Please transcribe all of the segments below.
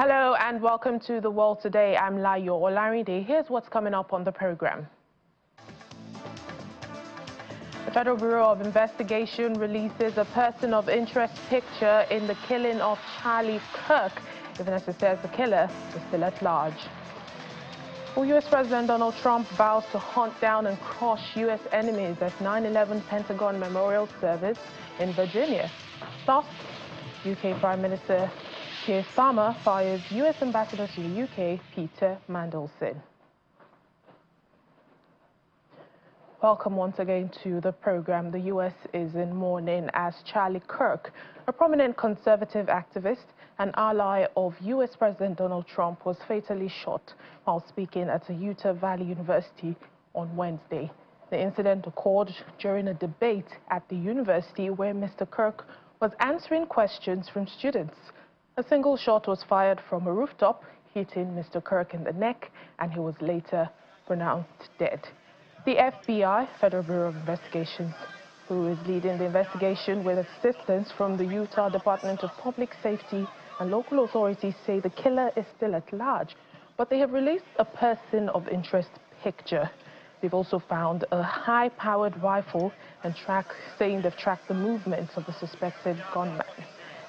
Hello and welcome to The World Today. I'm Layo Olarinde. Here's what's coming up on the program. The Federal Bureau of Investigation releases a person of interest picture in the killing of Charlie Kirk, even as it says the killer is still at large. Well, U.S. President Donald Trump vows to hunt down and crush U.S. enemies at 9/11 Pentagon Memorial Service in Virginia. Plus, UK Prime Minister Keir Starmer fires U.S. Ambassador to the UK, Peter Mandelson. Welcome once again to the program. The U.S. is in mourning as Charlie Kirk, a prominent conservative activist and ally of U.S. President Donald Trump, was fatally shot while speaking at a Utah Valley University on Wednesday. The incident occurred during a debate at the university where Mr. Kirk was answering questions from students. A single shot was fired from a rooftop, hitting Mr. Kirk in the neck, and he was later pronounced dead. The FBI, Federal Bureau of Investigations, who is leading the investigation with assistance from the Utah Department of Public Safety and local authorities, say the killer is still at large, but they have released a person of interest picture. They've also found a high-powered rifle and saying they've tracked the movements of the suspected gunman.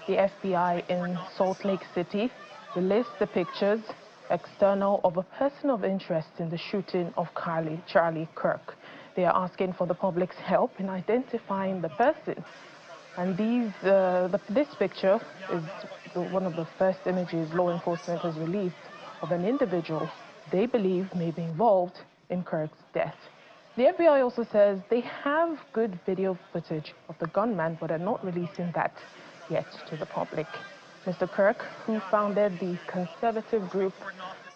The FBI in Salt Lake City released the pictures external of a person of interest in the shooting of Charlie Kirk. They are asking for the public's help in identifying the person. And this picture is one of the first images law enforcement has released of an individual they believe may be involved in Kirk's death. The FBI also says they have good video footage of the gunman, but are not releasing that yet to the public. Mr. Kirk, who founded the conservative group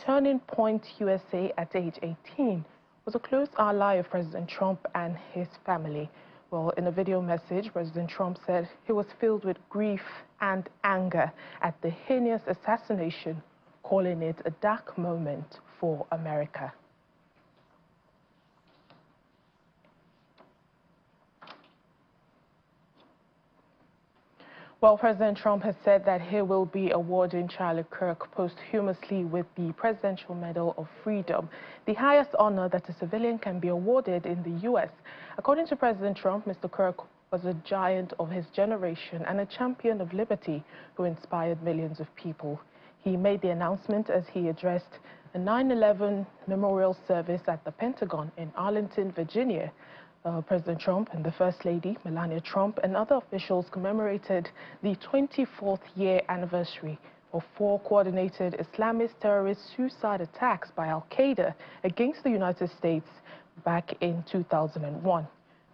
Turning Point USA at age 18, was a close ally of President Trump and his family. Well, in a video message, President Trump said he was filled with grief and anger at the heinous assassination, calling it a dark moment for America. Well, President Trump has said that he will be awarding Charlie Kirk posthumously with the Presidential Medal of Freedom, the highest honor that a civilian can be awarded in the U.S. According to President Trump, Mr. Kirk was a giant of his generation and a champion of liberty who inspired millions of people. He made the announcement as he addressed a 9/11 memorial service at the Pentagon in Arlington, Virginia. President Trump and the First Lady, Melania Trump, and other officials commemorated the 24th year anniversary of 4 coordinated Islamist terrorist suicide attacks by Al-Qaeda against the United States back in 2001.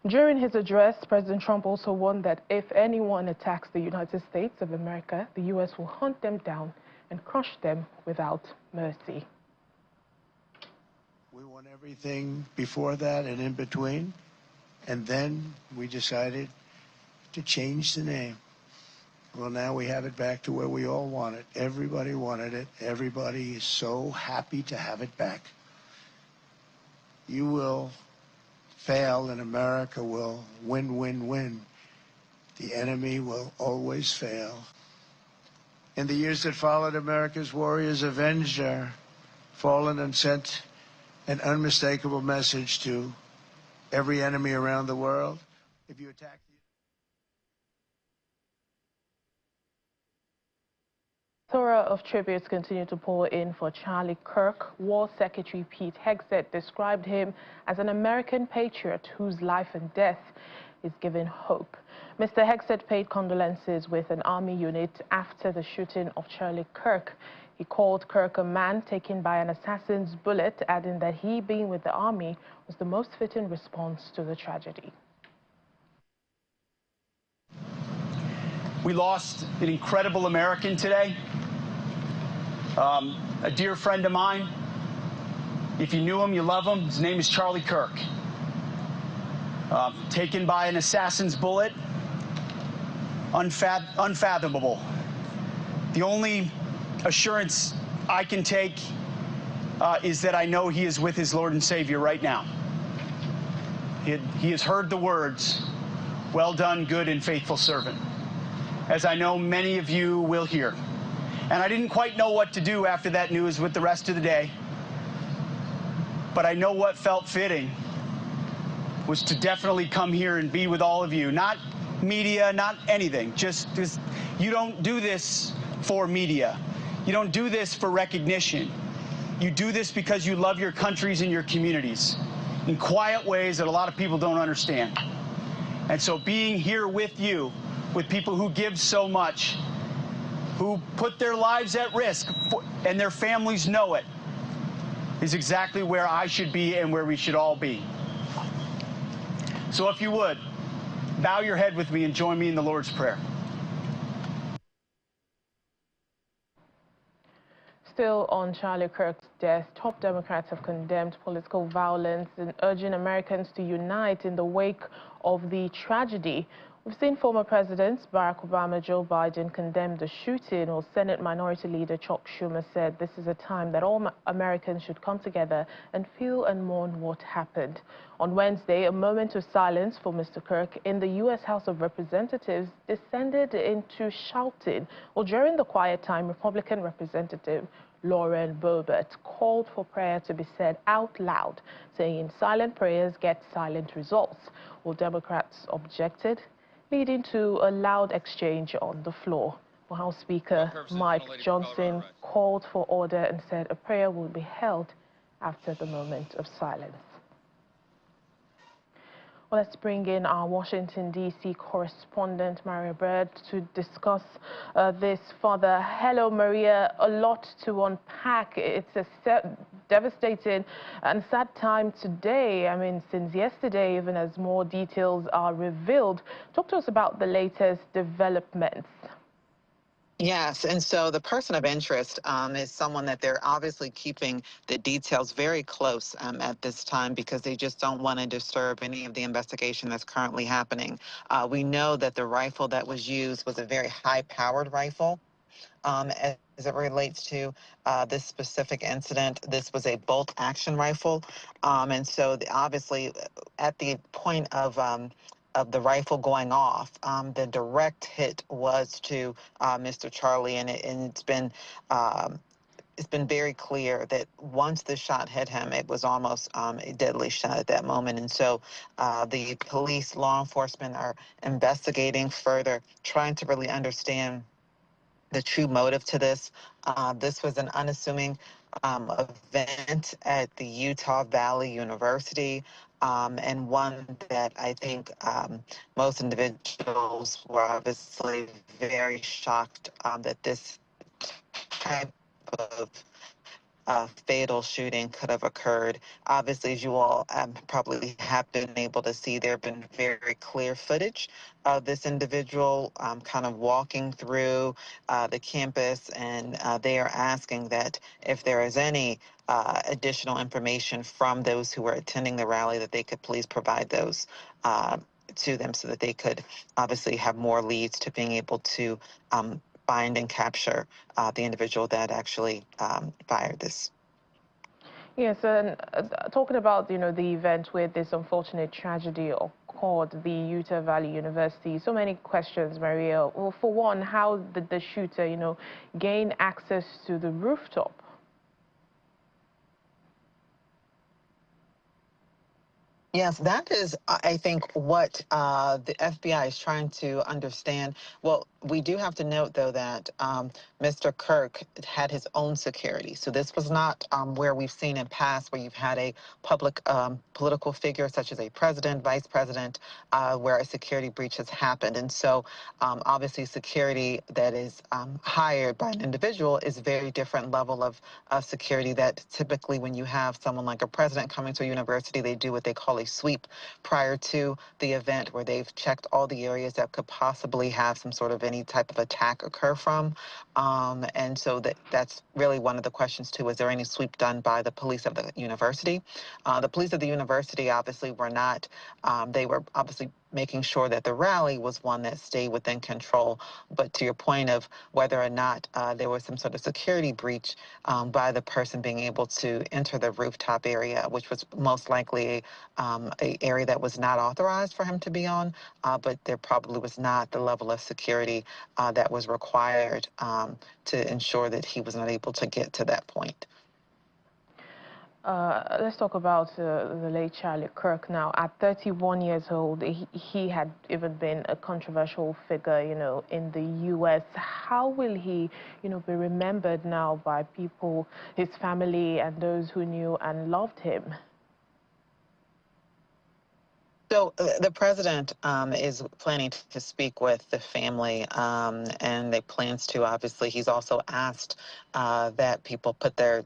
During his address, President Trump also warned that if anyone attacks the United States of America, the U.S. will hunt them down and crush them without mercy. We want everything before that and in between. And then we decided to change the name. Well, now we have it back to where we all want it. Everybody wanted it. Everybody is so happy to have it back. You will fail and America will win, win, win. The enemy will always fail. In the years that followed, America's warriors avenged our fallen and sent an unmistakable message to every enemy around the world. If you attack Plethora of tributes continue to pour in for Charlie Kirk. War Secretary Pete Hegseth described him as an American patriot whose life and death is giving hope. Mr. Hegseth paid condolences with an army unit after the shooting of Charlie Kirk. He called Kirk a man taken by an assassin's bullet, adding that he, being with the army, was the most fitting response to the tragedy. We lost an incredible American today, a dear friend of mine. If you knew him, you love him. His name is Charlie Kirk. Taken by an assassin's bullet, unfathomable. The only assurance I can take is that I know he is with his Lord and Savior right now. He has heard the words, "Well done, good and faithful servant," as I know many of you will hear. And I didn't quite know what to do after that news with the rest of the day. But I know what felt fitting was to definitely come here and be with all of you. Not media, not anything. Just you don't do this for media. You don't do this for recognition. You do this because you love your countries and your communities in quiet ways that a lot of people don't understand. And so being here with you, with people who give so much, who put their lives at risk, and their families know it, is exactly where I should be and where we should all be. So if you would, bow your head with me and join me in the Lord's Prayer. Still on Charlie Kirk's death, top Democrats have condemned political violence and urging Americans to unite in the wake of the tragedy. We've seen former presidents Barack Obama, Joe Biden condemn the shooting, while Senate Minority Leader Chuck Schumer said this is a time that all Americans should come together and feel and mourn what happened. On Wednesday, a moment of silence for Mr. Kirk in the U.S. House of Representatives descended into shouting. Well, during the quiet time, Republican Representative Lauren Boebert called for prayer to be said out loud, saying silent prayers get silent results. Well, Democrats objected, leading to a loud exchange on the floor. Well, House Speaker Mike Johnson called for order and said a prayer will be held after the moment of silence. Well, let's bring in our Washington, D.C. correspondent, Maria Bird, to discuss this further. Hello, Maria. A lot to unpack. It's a devastating and sad time today. I mean, since yesterday, even as more details are revealed. Talk to us about the latest developments. Yes, and so the person of interest is someone that they're obviously keeping the details very close at this time because they just don't want to disturb any of the investigation that's currently happening. We know that the rifle that was used was a very high-powered rifle. As it relates to this specific incident, this was a bolt-action rifle, and so obviously at the point of the rifle going off, the direct hit was to Mr. Charlie, and it's been very clear that once the shot hit him, it was almost a deadly shot at that moment. And so the police, law enforcement are investigating further, trying to really understand the true motive to this. This was an unassuming event at the Utah Valley University, and one that I think most individuals were obviously very shocked that this type of fatal shooting could have occurred. Obviously, as you all probably have been able to see, there have been very clear footage of this individual kind of walking through the campus, and they are asking that if there is any additional information from those who were attending the rally, that they could please provide those to them so that they could obviously have more leads to being able to find and capture the individual that actually fired this. Yes, and talking about, the event where this unfortunate tragedy occurred, the Utah Valley University, so many questions, Maria. Well, for one, how did the shooter, gain access to the rooftop? Yes, that is, I think, what the FBI is trying to understand. Well, we do have to note, though, that Mr. Kirk had his own security. So this was not where we've seen in past where you've had a public political figure such as a president, vice president, where a security breach has happened. And so obviously security that is hired by an individual is a very different level of security that typically when you have someone like a president coming to a university, they do what they call a sweep prior to the event where they've checked all the areas that could possibly have some sort of any type of attack occur from. And so that's really one of the questions too. Is there any sweep done by the police of the university? The police of the university obviously were not, they were obviously making sure that the rally was one that stayed within control. But to your point of whether or not there was some sort of security breach by the person being able to enter the rooftop area, which was most likely a area that was not authorized for him to be on, but there probably was not the level of security that was required to ensure that he was not able to get to that point. Let's talk about the late Charlie Kirk now. At 31 years old, he had even been a controversial figure, in the U.S. How will he, be remembered now by people, his family, and those who knew and loved him? So the president is planning to speak with the family, and they plans to. Obviously, he's also asked that people put their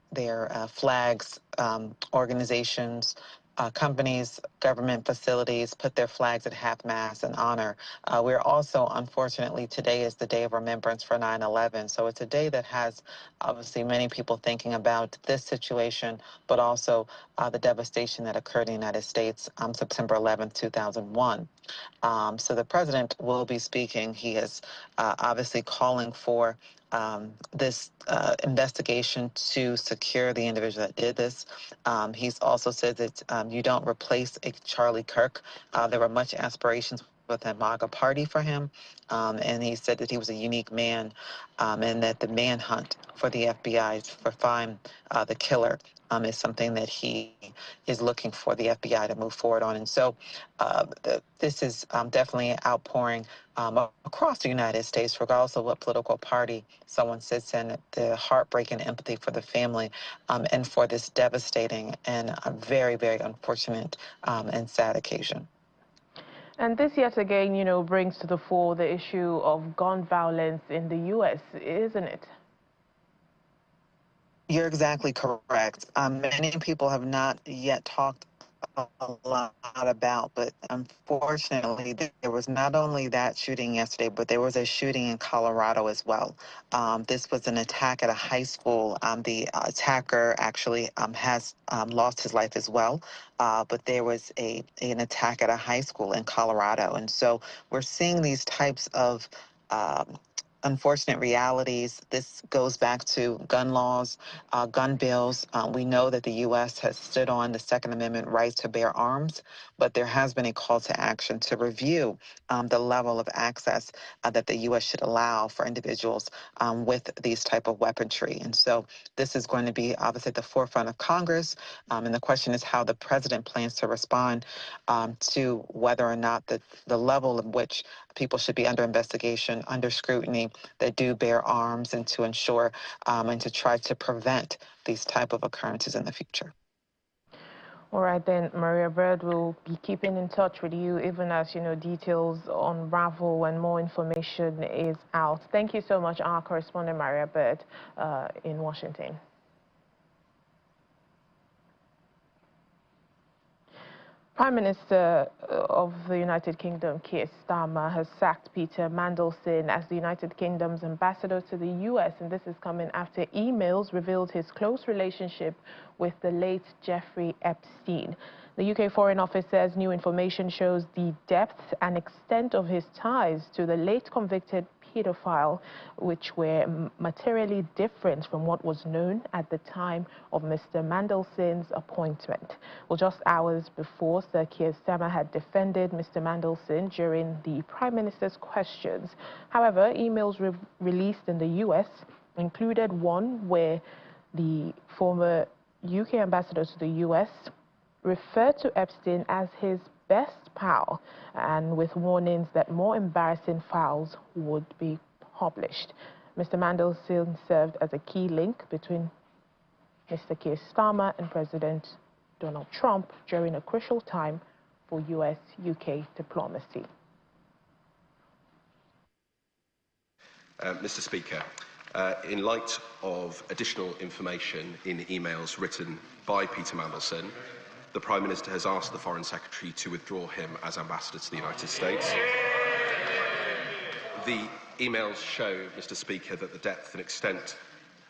flags, organizations, companies, government facilities, put their flags at half-mast in honor. We're also, unfortunately, today is the day of remembrance for 9/11. So it's a day that has, obviously, many people thinking about this situation, but also the devastation that occurred in the United States on September 11th, 2001. So the president will be speaking. He is obviously calling for this investigation to secure the individual that did this. He's also said that you don't replace a Charlie Kirk. There were much aspirations with the MAGA party for him, and he said that he was a unique man, and that the manhunt for the FBI to find the killer is something that he is looking for the FBI to move forward on. And so this is definitely an outpouring across the United States, regardless of what political party someone sits in, the heartbreak and empathy for the family and for this devastating and very, very unfortunate and sad occasion. And this yet again, brings to the fore the issue of gun violence in the U.S., isn't it? You're exactly correct. Many people have not yet talked a lot about, but unfortunately, there was not only that shooting yesterday, but there was a shooting in Colorado as well. This was an attack at a high school. The attacker actually has lost his life as well, but there was an attack at a high school in Colorado. And so we're seeing these types of unfortunate realities. This goes back to gun laws, gun bills. We know that the U.S. has stood on the Second Amendment right to bear arms, but there has been a call to action to review the level of access that the U.S. should allow for individuals with these type of weaponry. And so this is going to be obviously at the forefront of Congress. And the question is how the president plans to respond to whether or not the level in which people should be under investigation, under scrutiny, that do bear arms, and to ensure and to try to prevent these type of occurrences in the future. All right, then, Maria Bird will be keeping in touch with you even as, details unravel when more information is out. Thank you so much, our correspondent Maria Bird in Washington. Prime Minister of the United Kingdom, Keir Starmer, has sacked Peter Mandelson as the United Kingdom's ambassador to the U.S., and this is coming after emails revealed his close relationship with the late Jeffrey Epstein. The UK Foreign Office says new information shows the depth and extent of his ties to the late convicted pedophile, which were materially different from what was known at the time of Mr. Mandelson's appointment. Well, just hours before, Sir Keir Starmer had defended Mr. Mandelson during the Prime Minister's questions. However, emails released in the U.S. included one where the former UK ambassador to the U.S. referred to Epstein as his best pal, and with warnings that more embarrassing files would be published. Mr. Mandelson served as a key link between Mr. Keir Starmer and President Donald Trump during a crucial time for U.S.-UK diplomacy. Mr. Speaker, in light of additional information in emails written by Peter Mandelson, the Prime Minister has asked the Foreign Secretary to withdraw him as ambassador to the United States. The emails show, Mr. Speaker, that the depth and extent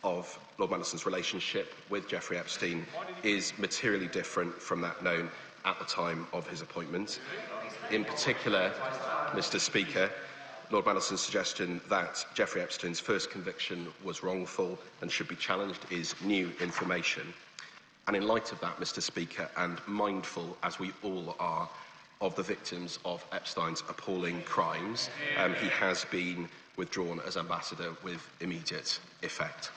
of Lord Mandelson's relationship with Jeffrey Epstein is materially different from that known at the time of his appointment. In particular, Mr. Speaker, Lord Malleson's suggestion that Jeffrey Epstein's first conviction was wrongful and should be challenged is new information. And in light of that, Mr. Speaker, and mindful, as we all are, of the victims of Epstein's appalling crimes, he has been withdrawn as ambassador with immediate effect.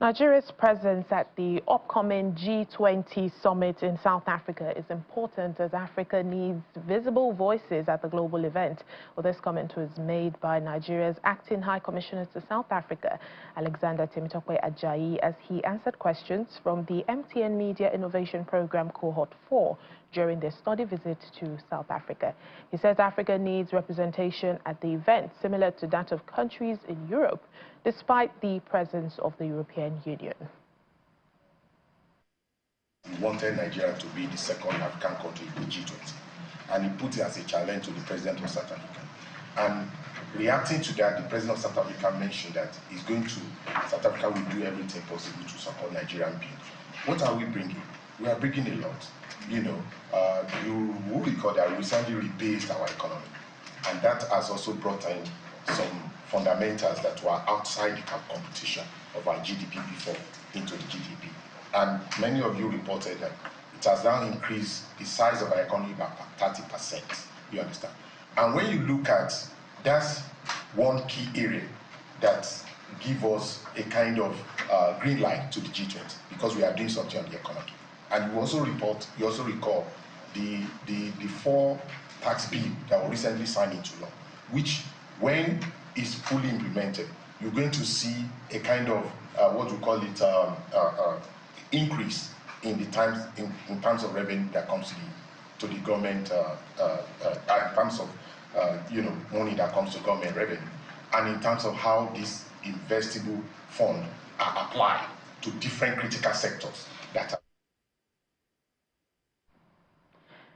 Nigeria's presence at the upcoming G20 summit in South Africa is important as Africa needs visible voices at the global event. Well, this comment was made by Nigeria's acting High Commissioner to South Africa, Alexander Temitope Ajayi, as he answered questions from the MTN Media Innovation Program Cohort 4 during their study visit to South Africa. He says Africa needs representation at the event, similar to that of countries in Europe, despite the presence of the European Union. He wanted Nigeria to be the second African country in the G20, and he put it as a challenge to the president of South Africa. And reacting to that, the president of South Africa mentioned that South Africa will do everything possible to support Nigerian being. What are we bringing? We are bringing a lot. You will recall that we recently rebased our economy, and that has also brought in some fundamentals that were outside the competition of our GDP before into the GDP. And many of you reported that it has now increased the size of our economy by 30%. You understand? And when you look at that's one key area that gives us a kind of green light to the G20 because we are doing something on the economy. And you also recall the 4 tax bill that were recently signed into law, which when is fully implemented, you're going to see a kind of what we call it increase in terms of revenue that comes to the government, in terms of money that comes to government revenue, and in terms of how this investable fund are applied to different critical sectors that are.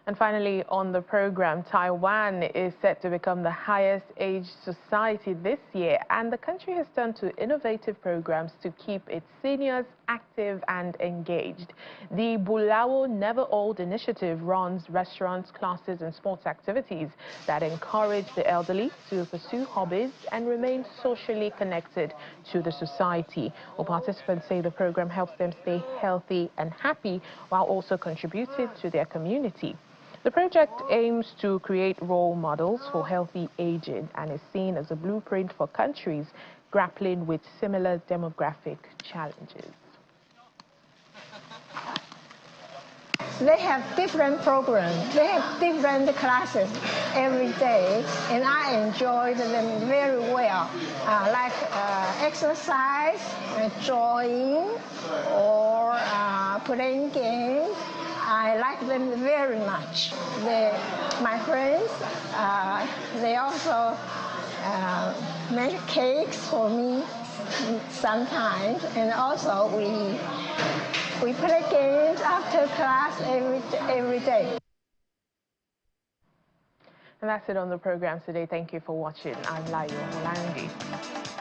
And finally, on the program, Taiwan is set to become the highest aged society this year, and the country has turned to innovative programs to keep its seniors active and engaged. The Bulao Never Old initiative runs restaurants, classes, and sports activities that encourage the elderly to pursue hobbies and remain socially connected to the society. Well, participants say the program helps them stay healthy and happy while also contributing to their community. The project aims to create role models for healthy aging and is seen as a blueprint for countries grappling with similar demographic challenges. They have different programs. They have different classes every day, and I enjoyed them very well. Like exercise, drawing, or playing games. I like them very much. My friends, they also make cakes for me sometimes, and also we play games after class every day. And that's it on the program today. Thank you for watching. I'm Layo Olarinde.